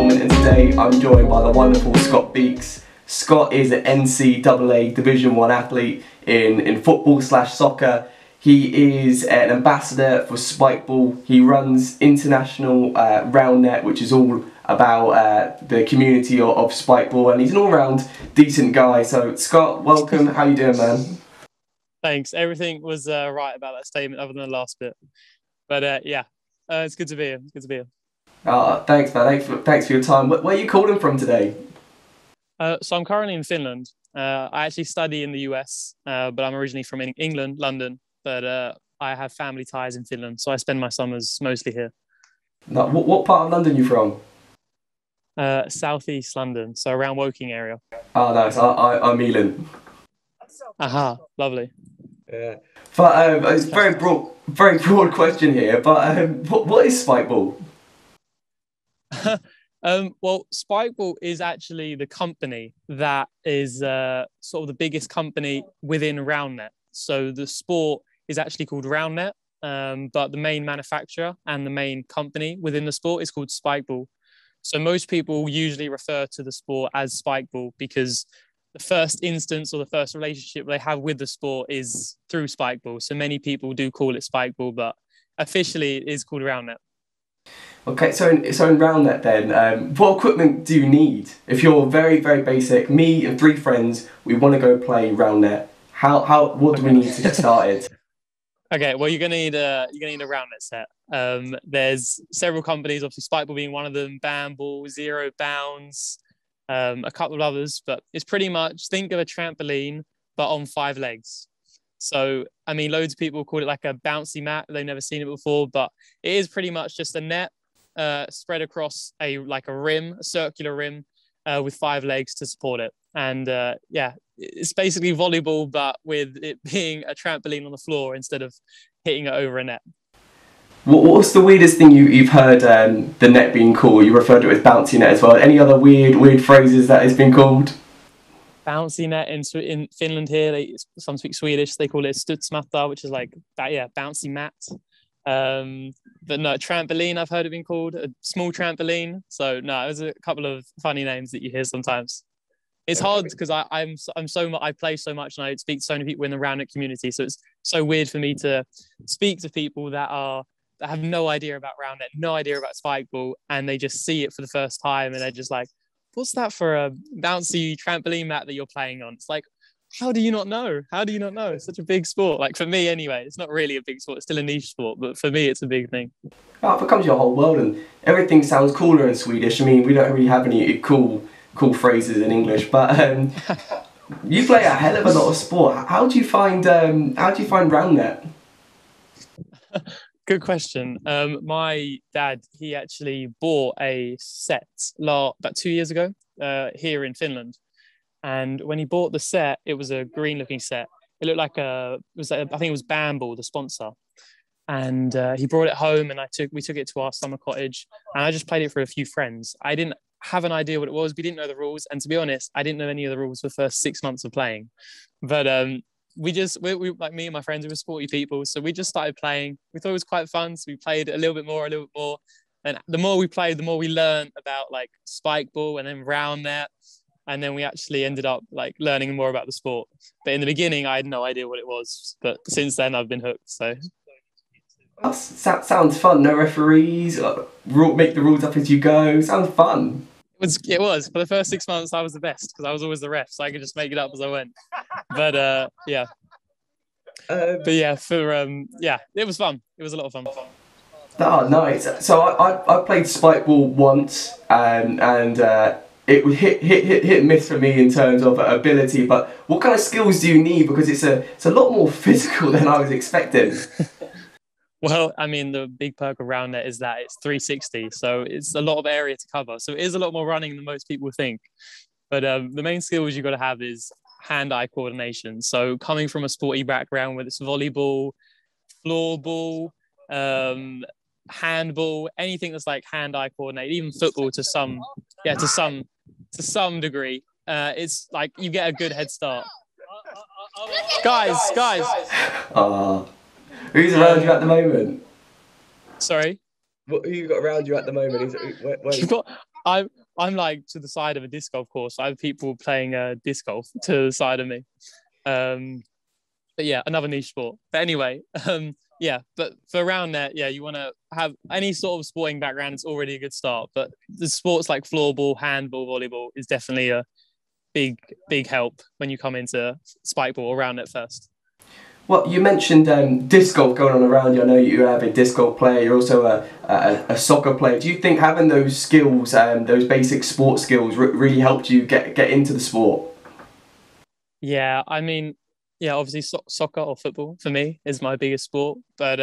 instalment, and today I'm joined by the wonderful Scott Beeks. Scott is an NCAA Division 1 athlete in football/soccer. He is an ambassador for Spikeball. He runs international round net, which is all about the community of Spikeball, and he's an all-round decent guy. So Scott, welcome. How you doing, man? Thanks. Everything was right about that statement, other than the last bit. But yeah, it's good to be here. It's good to be here. Thanks, man. Thanks for your time. Where are you calling from today? So I'm currently in Finland. I actually study in the US, but I'm originally from England, London. But I have family ties in Finland, so I spend my summers mostly here. No, what part of London are you from? Southeast London, so around Woking area. Oh, nice. I'm Ealing. Aha, lovely. Yeah. But it's a very broad question here. But what is Spikeball? Well, Spikeball is actually the company that is sort of the biggest company within RoundNet. So the sport is actually called RoundNet, but the main manufacturer and the main company within the sport is called Spikeball. So most people usually refer to the sport as Spikeball because the first instance or the first relationship they have with the sport is through Spikeball. So many people do call it Spikeball, but officially it is called RoundNet. Okay, so in RoundNet then, what equipment do you need? If you're very basic, me and 3 friends, we want to go play RoundNet. What do we need to get started? Okay, well, you're gonna need a RoundNet set. There's several companies, obviously Spikeball being one of them, Bamball, Zero Bounds, a couple of others, but it's pretty much, think of a trampoline but on 5 legs. So I mean, loads of people call it like a bouncy mat. They've never seen it before, but it is pretty much just a net spread across a rim, a circular rim, with 5 legs to support it. And yeah, it's basically volleyball, but with it being a trampoline on the floor instead of hitting it over a net. What's the weirdest thing you've heard the net being called? You referred to it as bouncy net as well. Any other weird phrases that it's been called? Bouncy net in Finland here, some speak Swedish. They call it studsmatta, which is like that, yeah, bouncy mat. But no, trampoline, I've heard it being called a small trampoline. So no, there's a couple of funny names that you hear sometimes. It's hard because I play so much and I speak to so many people in the roundnet community. So it's so weird for me to speak to people that have no idea about roundnet, no idea about Spikeball, and they just see it for the first time and they're just like, "What's that for a bouncy trampoline mat that you're playing on?" It's like, how do you not know? How do you not know? It's such a big sport. Like for me anyway, it's not really a big sport. It's still a niche sport, but for me, it's a big thing. Oh, it becomes your whole world, and everything sounds cooler in Swedish. I mean, we don't really have any cool phrases in English, but you play a hell of a lot of sport. How do you find roundnet? Good question. My dad, he actually bought a set about 2 years ago here in Finland. And when he bought the set, it was a green looking set. It looked like I think it was Bamball, the sponsor. And he brought it home and we took it to our summer cottage and I just played it for a few friends. I didn't have an idea what it was. We didn't know the rules. And to be honest, I didn't know any of the rules for the first 6 months of playing. But we like me and my friends, we were sporty people. So we just started playing. We thought it was quite fun. So we played a little bit more. And the more we played, the more we learned about like Spikeball and then RoundNet. And then we actually ended up like learning more about the sport. But in the beginning, I had no idea what it was. But since then, I've been hooked. So that sounds fun. No referees. Make the rules up as you go. Sounds fun. It was for the first 6 months. I was the best because I was always the ref, so I could just make it up as I went. But yeah. But yeah, yeah, it was fun. It was a lot of fun. Oh, nice. So I played Spikeball once, and it would hit and miss for me in terms of ability. But what kind of skills do you need? Because it's a lot more physical than I was expecting. Well, I mean, the big perk of RoundNet is that it's 360, so it's a lot of area to cover. So it is a lot more running than most people think. But the main skills you've got to have is hand-eye coordination. So coming from a sporty background, whether it's volleyball, floorball, handball, anything that's like hand-eye coordinated, even football to some degree, it's like you get a good head start. Guys. Who's around you at the moment? Sorry? Who you got around you at the moment? I'm I'm like to the side of a disc golf course. I have people playing disc golf to the side of me. Um, but yeah, another niche sport. But anyway, yeah. But for around there, yeah, you want to have any sort of sporting background. It's already a good start. But the sports like floorball, handball, volleyball is definitely a big help when you come into spikeball or round it first. Well, you mentioned disc golf going on around you. I know you have a disc golf player. You're also a soccer player. Do you think having those skills, those basic sport skills, really helped you get into the sport? Yeah, I mean, yeah, obviously soccer or football for me is my biggest sport. But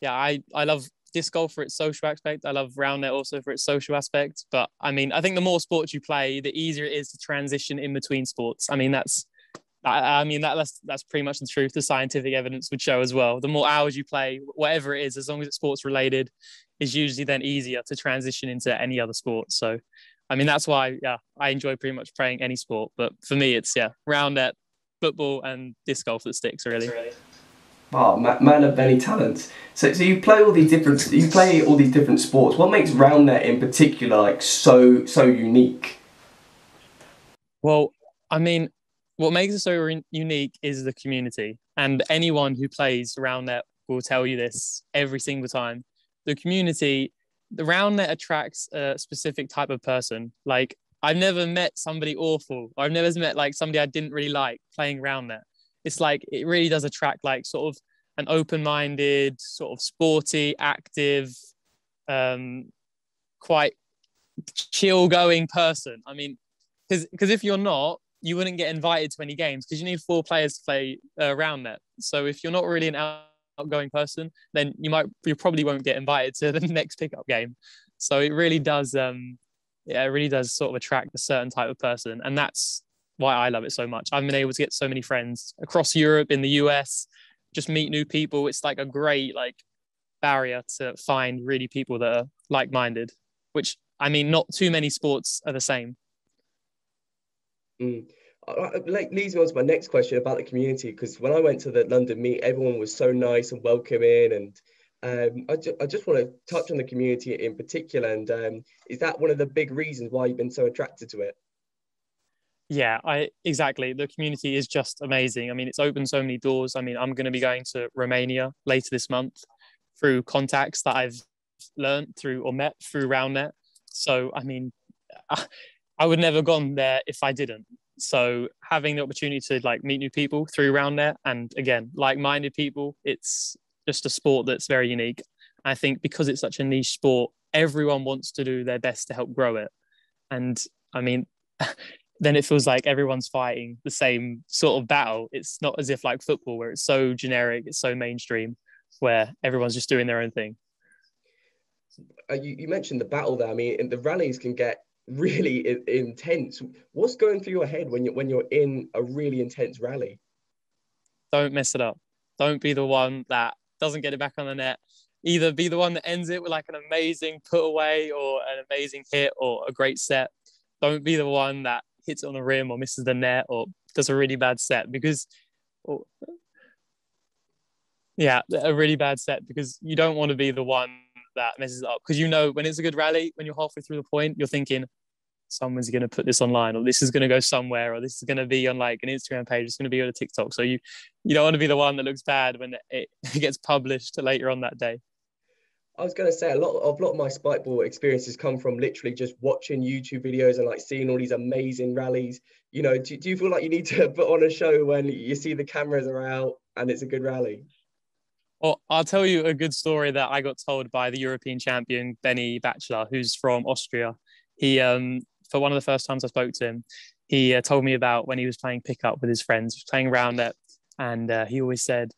yeah, I love disc golf for its social aspect. I love round net also for its social aspect. But I mean, I think the more sports you play, the easier it is to transition in between sports. I mean, that's pretty much the truth. The scientific evidence would show as well. The more hours you play, whatever it is, as long as it's sports related, is usually then easier to transition into any other sport. So, I mean, that's why, yeah, I enjoy pretty much playing any sport. But for me, it's, yeah, round net, football, and disc golf that sticks, really. Oh, man of many talents. So you play all these different sports. What makes round net in particular like so unique? Well, I mean, what makes it so unique is the community. And anyone who plays round net will tell you this every single time. The community, the round net attracts a specific type of person. Like, I've never met somebody awful. I've never met like somebody I didn't really like playing round net. It's like it really does attract like sort of an open-minded, sort of sporty, active, um, quite chill going person. I mean, because if you're not, you wouldn't get invited to any games because you need four players to play round net. So if you're not really an outgoing person, then you probably won't get invited to the next pickup game. So it really does, yeah, it really does sort of attract a certain type of person, and that's why I love it so much. I've been able to get so many friends across Europe, in the US, just meet new people. It's like a great like barrier to find really people that are like-minded, which I mean, not too many sports are the same. Mm. Like leads me on to my next question about the community, because when I went to the London meet, everyone was so nice and welcoming, and I just want to touch on the community in particular. And is that one of the big reasons why you've been so attracted to it? Yeah, I exactly. The community is just amazing. I mean, it's opened so many doors. I mean, I'm going to be going to Romania later this month through contacts that I've learned through or met through RoundNet. So, I mean, I would never have gone there if I didn't. So, having the opportunity to like meet new people through RoundNet and again, like-minded people, it's just a sport that's very unique. I think because it's such a niche sport, everyone wants to do their best to help grow it. And I mean, then it feels like everyone's fighting the same sort of battle. It's not as if like football where it's so generic, it's so mainstream, where everyone's just doing their own thing. You mentioned the battle there. I mean, the rallies can get really intense. What's going through your head when you're in a really intense rally? Don't mess it up. Don't be the one that doesn't get it back on the net. Either be the one that ends it with like an amazing put away or an amazing hit or a great set. Don't be the one that hits it on the rim or misses the net or does a really bad set because, yeah, a really bad set because you don't want to be the one that messes it up. Because you know when it's a good rally, when you're halfway through the point, you're thinking someone's going to put this online or this is going to go somewhere or this is going to be on like an Instagram page. It's going to be on a TikTok. So you don't want to be the one that looks bad when it gets published later on that day. I was going to say a lot of my spikeball experiences come from literally just watching YouTube videos and like seeing all these amazing rallies. You know, do you feel like you need to put on a show when you see the cameras are out and it's a good rally? Well, I'll tell you a good story that I got told by the European champion, Benny Batchelor, who's from Austria. He, for one of the first times I spoke to him, he told me about when he was playing pickup with his friends, playing round it. And he always said,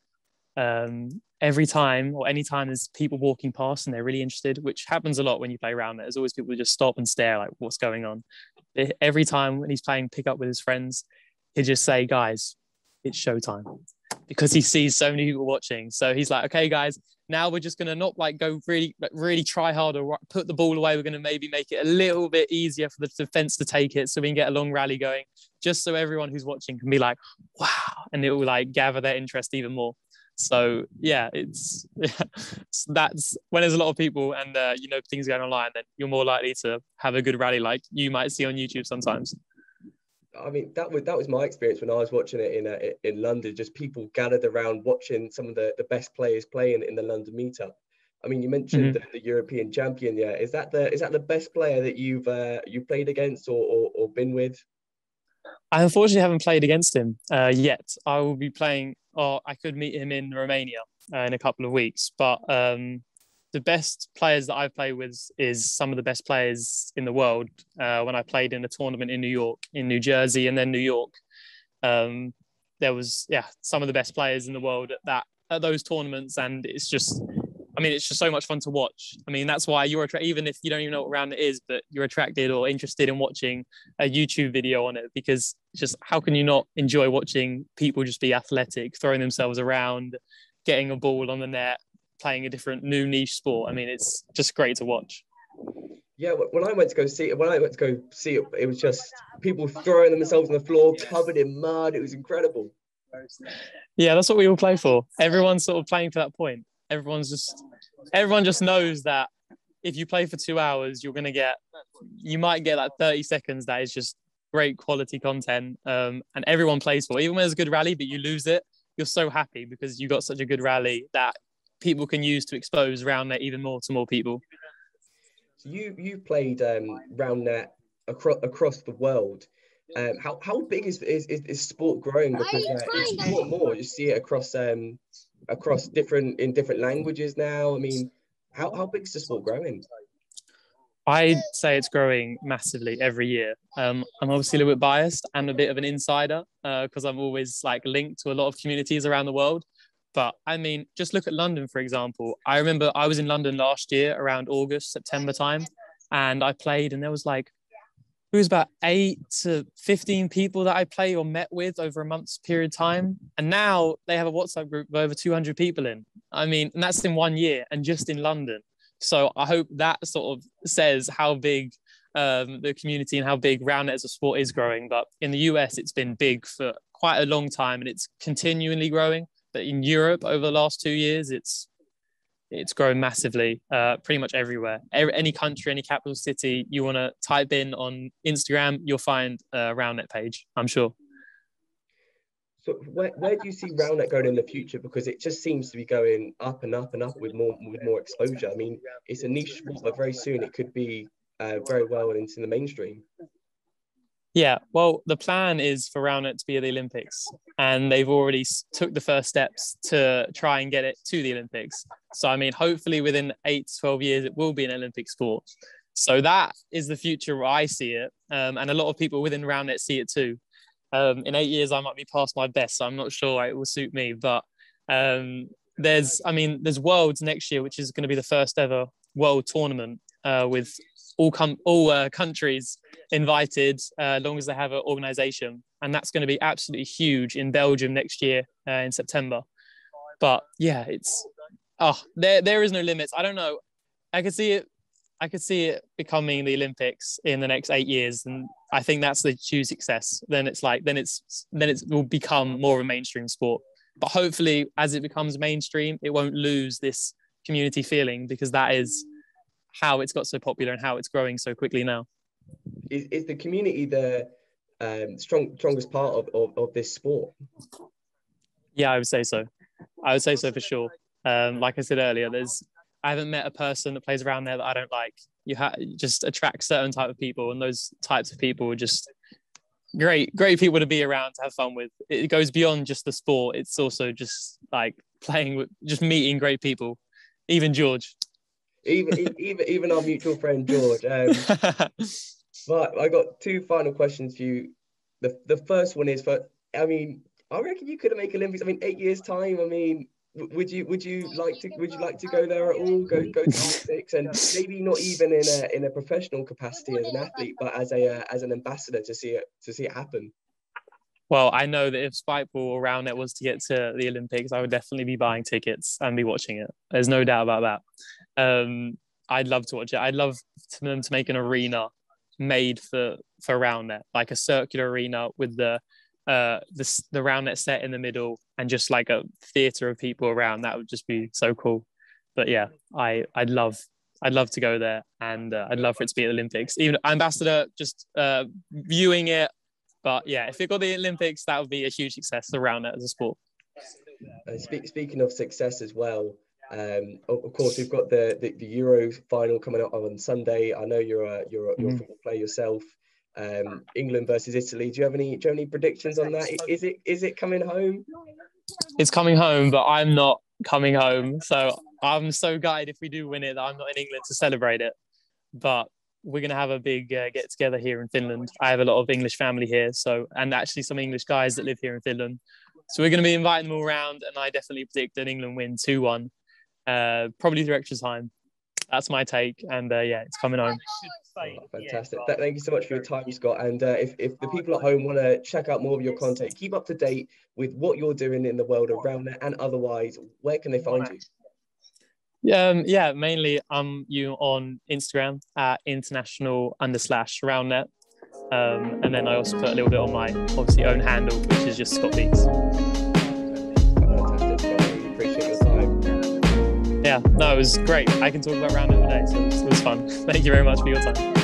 every time or anytime there's people walking past and they're really interested, which happens a lot when you play round it, there's always people who just stop and stare like, what's going on? Every time when he's playing pickup with his friends, he'd just say, guys, it's showtime. Because he sees so many people watching. So he's like, okay, guys, now we're just going to not like go really try hard or put the ball away. We're going to maybe make it a little bit easier for the defense to take it so we can get a long rally going, just so everyone who's watching can be like, wow. And it will like gather their interest even more. So yeah, it's that's when there's a lot of people and things going online, then you're more likely to have a good rally like you might see on YouTube sometimes. I mean, that was my experience when I was watching it in London. Just people gathered around watching some of the best players playing in the London meetup. I mean, you mentioned Mm-hmm. the European champion. Yeah, is that the best player that you've played against or been with? I unfortunately haven't played against him yet. I will be playing, or I could meet him in Romania in a couple of weeks. But the best players that I've played with is some of the best players in the world. When I played in a tournament in New York, in New Jersey, and then New York, um, there was some of the best players in the world at those tournaments, and it's just so much fun to watch. I mean, that's why even if you don't even know what round it is, but you're attracted or interested in watching a YouTube video on it, because it's just how can you not enjoy watching people just be athletic, throwing themselves around, getting a ball on the net, playing a different new niche sport. I mean, it's just great to watch. Yeah, when I went to go see it, it was just people throwing themselves on the floor, covered in mud. It was incredible. Yeah, that's what we all play for. Everyone's sort of playing for that point. Everyone just knows that if you play for 2 hours, you might get that 30 seconds that is just great quality content. And everyone plays for it. Even when there's a good rally, but you lose it, you're so happy because you got such a good rally that people can use to expose round net even more to more people. So you played round net across the world. How big is sport growing? Because it's more and more. You see it across different languages now. I mean, how big is the sport growing? I'd say it's growing massively every year. I'm obviously a little bit biased and a bit of an insider because I'm always like linked to a lot of communities around the world. But I mean, just look at London, for example. I remember I was in London last year around August, September time, and I played, and there was like, it was about 8 to 15 people that I play or met with over a month's period of time. And now they have a WhatsApp group of over 200 people in. I mean, and that's in 1 year and just in London. So I hope that sort of says how big the community and how big round net as a sport is growing. But in the US, it's been big for quite a long time and it's continually growing. But in Europe, over the last 2 years, it's grown massively, pretty much everywhere. Any country, any capital city you want to type in on Instagram, you'll find a round net page, I'm sure. So where do you see round net going in the future? Because it just seems to be going up and up and up with more exposure. I mean, it's a niche sport, but very soon it could be very well into the mainstream. Yeah, well, the plan is for round net to be at the Olympics, and they've already took the first steps to try and get it to the Olympics. So, I mean, hopefully within 8 to 12 years, it will be an Olympic sport. So that is the future where I see it, and a lot of people within round net see it too. In 8 years, I might be past my best, so I'm not sure it will suit me. But there's Worlds next year, which is going to be the first ever World tournament with all countries invited, as long as they have an organization, and that's going to be absolutely huge in Belgium next year in September. But yeah, there is no limits. I don't know. I could see it. I could see it becoming the Olympics in the next 8 years, and I think that's the true success. Then it will become more of a mainstream sport. But hopefully, as it becomes mainstream, it won't lose this community feeling because that is how it's got so popular and how it's growing so quickly now. Is the community the strongest part of this sport? Yeah, I would say so. I would say so for sure. Like I said earlier, I haven't met a person that plays around there that I don't like. You just attract certain type of people, and those types of people are just great people to be around to have fun with. It goes beyond just the sport. It's also just like playing with, just meeting great people. Even George. Even our mutual friend George. But I got two final questions for you. The first one is I mean, I reckon you could make Olympics. I mean, 8 years time. I mean, would you like to go there at all? Go to Olympics, and maybe not even in a professional capacity as an athlete, but as an ambassador to see it happen. Well, I know that if Spikeball around it was to get to the Olympics, I would definitely be buying tickets and be watching it. There's no doubt about that. I'd love to watch it. I'd love them to make an arena made for round net, like a circular arena with the the round net set in the middle and just like a theater of people around. That would just be so cool. But yeah, I'd love to go there, and I'd love for it to be at the Olympics. Even ambassador, just viewing it. But yeah, if it got the Olympics, that would be a huge success, the round net as a sport. Speaking of success as well, of course we've got the Euro final coming up on Sunday. I know you're a football player yourself. England versus Italy. Do you have any predictions on that? Is it coming home? It's coming home, but I'm not coming home. So I'm so gutted if we do win it that I'm not in England to celebrate it. But we're going to have a big get together here in Finland. I have a lot of English family here, and actually some English guys that live here in Finland. So we're going to be inviting them all around, and I definitely predict an England win 2-1, probably through extra time. That's my take, and yeah, it's coming home. Fantastic. Thank you so much for your time, Scott. And if the people at home want to check out more of your content, keep up to date with what you're doing in the world of roundnet and otherwise, where can they find you? Yeah, mainly you on Instagram at international_roundnet. And then I also put a little bit on my obviously own handle, which is just Scott Beeks. Fantastic. I really appreciate your time. Yeah, no, it was great. I can talk about roundnet all day, so it was fun. Thank you very much for your time.